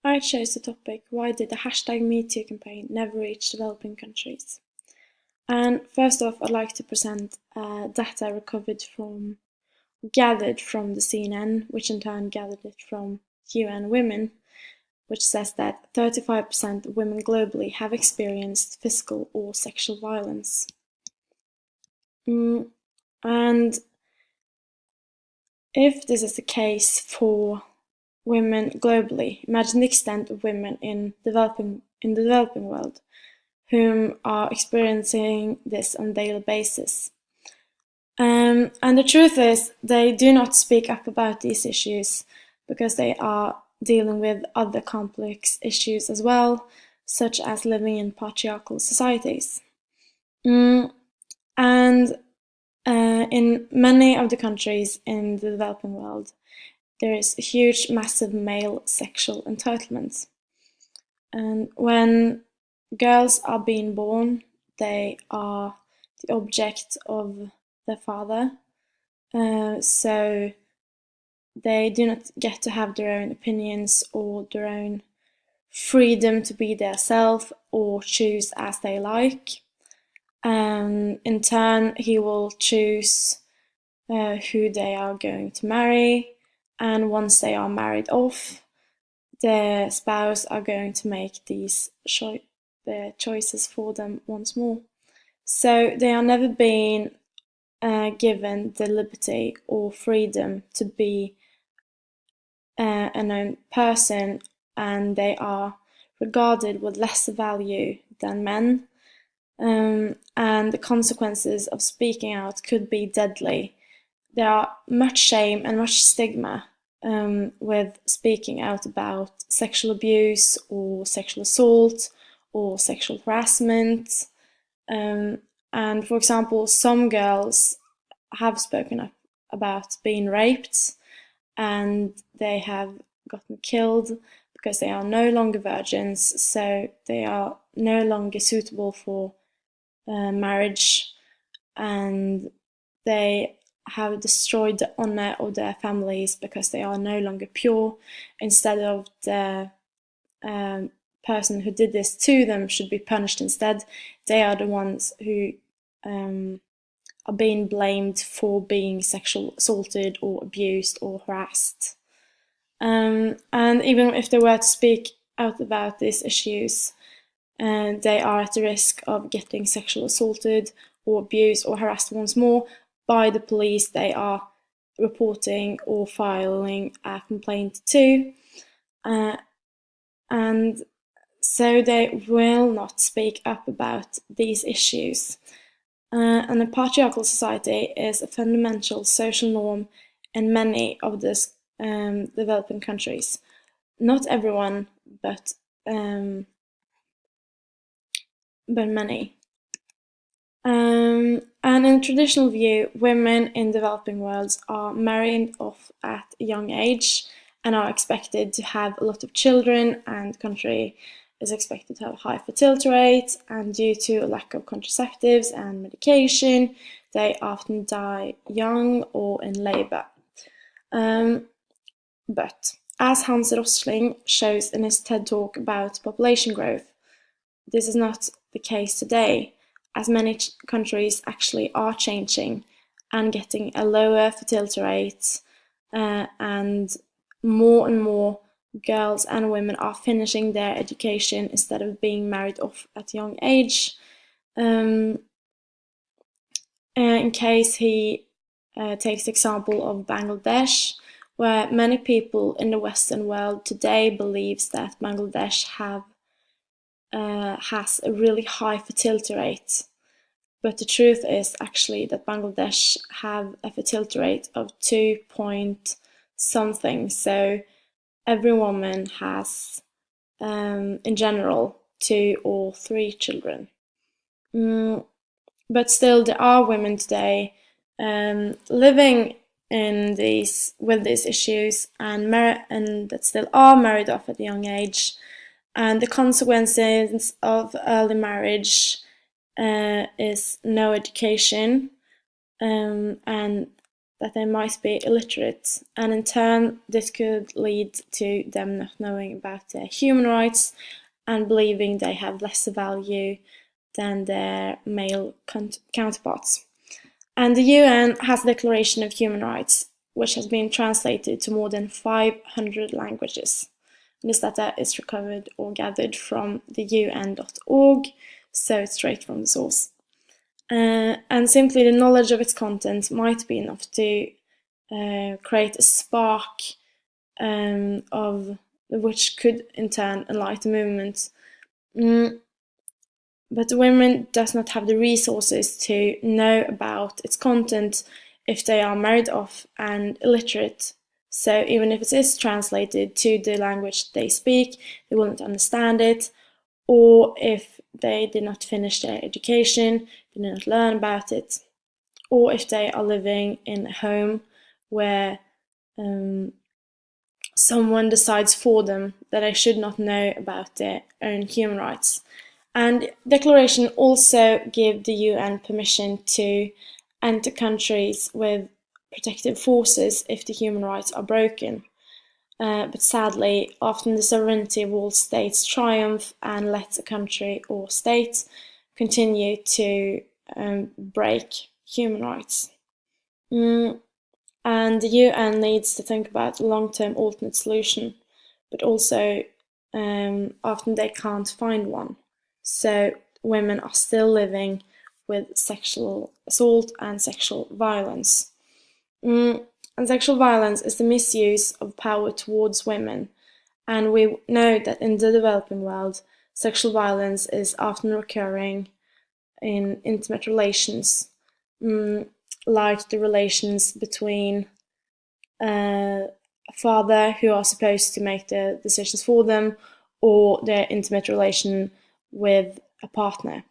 I chose the topic, why did the #MeToo campaign never reach developing countries? And first off, I'd like to present data gathered from the CNN, which in turn gathered it from UN Women, which says that 35% of women globally have experienced physical or sexual violence. And if this is the case for women globally, imagine the extent of women in the developing world whom are experiencing this on a daily basis. And the truth is, they do not speak up about these issues because they are dealing with other complex issues as well, such as living in patriarchal societies. And in many of the countries in the developing world, there is a huge, massive male sexual entitlement. And when girls are being born, they are the object of their father, so they do not get to have their own opinions or their own freedom to be their self or choose as they like. In turn, he will choose who they are going to marry, and once they are married off, their spouse are going to make their choices for them once more. So they are never being given the liberty or freedom to be an own person, and they are regarded with less value than men. And the consequences of speaking out could be deadly. There are much shame and much stigma with speaking out about sexual abuse or sexual assault or sexual harassment. And for example, some girls have spoken up about being raped and they have gotten killed because they are no longer virgins, so they are no longer suitable for marriage, and they have destroyed the honor of their families because they are no longer pure. Instead of the person who did this to them should be punished instead, they are the ones who are being blamed for being sexually assaulted or abused or harassed. And even if they were to speak out about these issues, they are at the risk of getting sexually assaulted or abused or harassed once more by the police they are reporting or filing a complaint to. And so they will not speak up about these issues. And a patriarchal society is a fundamental social norm in many of the developing countries. Not everyone, but many. And in traditional view, women in developing worlds are married off at a young age and are expected to have a lot of children, and the country is expected to have a high fertility rate, and due to a lack of contraceptives and medication, they often die young or in labor. But as Hans Rosling shows in his TED Talk about population growth, this is not the case today, as many countries actually are changing and getting a lower fertility rate, and more girls and women are finishing their education instead of being married off at a young age. In case he takes the example of Bangladesh, where many people in the Western world today believes that Bangladesh has a really high fertility rate. But the truth is actually that Bangladesh have a fertility rate of 2 point something. So every woman has, in general, 2 or 3 children. But still, there are women today living with these issues and that still are married off at a young age. And the consequences of early marriage is no education, and that they might be illiterate, and in turn this could lead to them not knowing about their human rights and believing they have lesser value than their male counterparts. And the UN has a Declaration of Human Rights, which has been translated to more than 500 languages. This data is recovered or gathered from the UN.org, so it's straight from the source. And simply the knowledge of its content might be enough to create a spark of which could in turn enlighten a movement. But women does not have the resources to know about its content if they are married off and illiterate. So even if it is translated to the language they speak, they will not understand it, or if they did not finish their education, they did not learn about it, or if they are living in a home where someone decides for them that they should not know about their own human rights. And declaration also give the UN permission to enter countries with protective forces if the human rights are broken. But sadly, often the sovereignty of all states triumph and lets a country or state continue to break human rights. And the UN needs to think about a long-term alternate solution, but also often they can't find one. So women are still living with sexual assault and sexual violence. And sexual violence is the misuse of power towards women. And we know that in the developing world, sexual violence is often recurring in intimate relations, like the relations between a father who are supposed to make the decisions for them, or their intimate relation with a partner.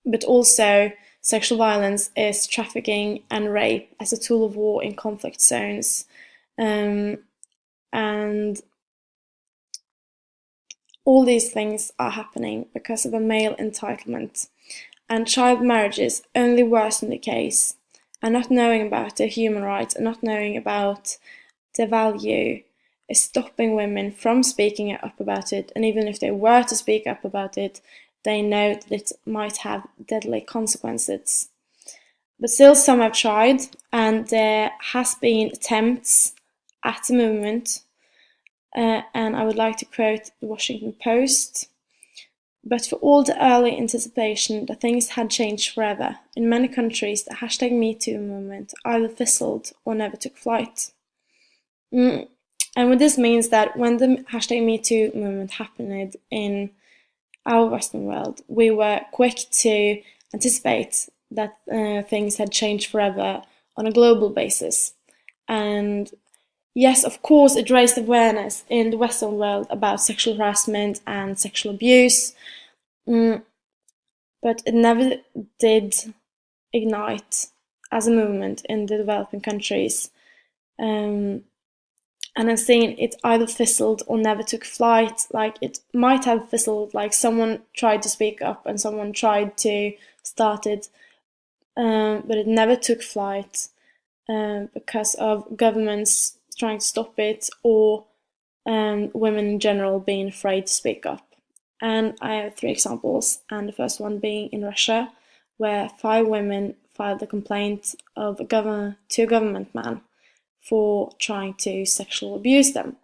But also, sexual violence is trafficking and rape as a tool of war in conflict zones. And all these things are happening because of a male entitlement. And child marriages only worsen the case. And not knowing about their human rights and not knowing about their value is stopping women from speaking up about it. And even if they were to speak up about it, they know that it might have deadly consequences. But still, some have tried, and there has been attempts at the movement. And I would like to quote the Washington Post. But for all the early anticipation that things had changed forever, in many countries the #MeToo movement either fizzled or never took flight. And what this means that when the #MeToo movement happened in our Western world, we were quick to anticipate that things had changed forever on a global basis. And yes, of course, it raised awareness in the Western world about sexual harassment and sexual abuse, but it never did ignite as a movement in the developing countries. And I've seen it either fizzled or never took flight. Like, it might have fizzled, like someone tried to speak up and someone tried to start it, but it never took flight because of governments trying to stop it, or women in general being afraid to speak up. And I have 3 examples, and the first one being in Russia, where 5 women filed a complaint to a government man for trying to sexually abuse them.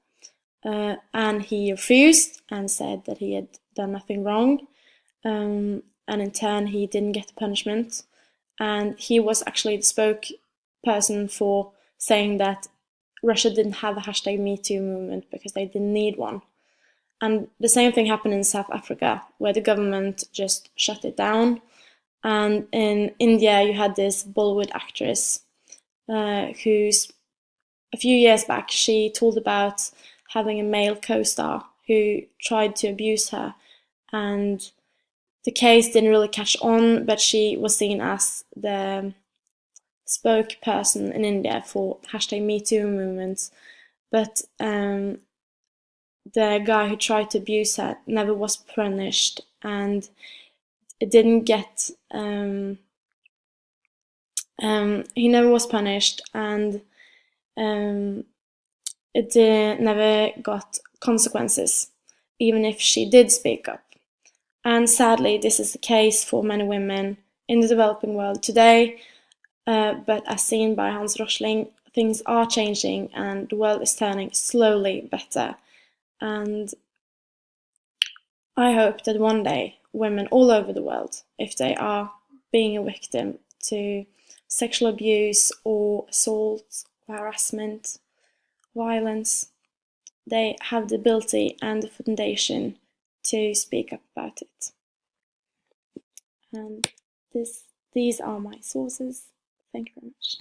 And he refused and said that he had done nothing wrong, and in turn he didn't get the punishment. And he was actually the spokesperson for saying that Russia didn't have a #MeToo movement because they didn't need one. And the same thing happened in South Africa, where the government just shut it down. And in India, you had this Bollywood actress who's a few years back, she told about having a male co-star who tried to abuse her. And the case didn't really catch on, but she was seen as the spokesperson in India for #MeToo movement. But the guy who tried to abuse her never was punished, and it didn't get He never was punished, and it never got consequences, even if she did speak up. And sadly, this is the case for many women in the developing world today. But as seen by Hans Rosling, things are changing and the world is turning slowly better. And I hope that one day women all over the world, if they are being a victim to sexual abuse or assault, harassment, violence, they have the ability and the foundation to speak up about it. And these are my sources. Thank you very much.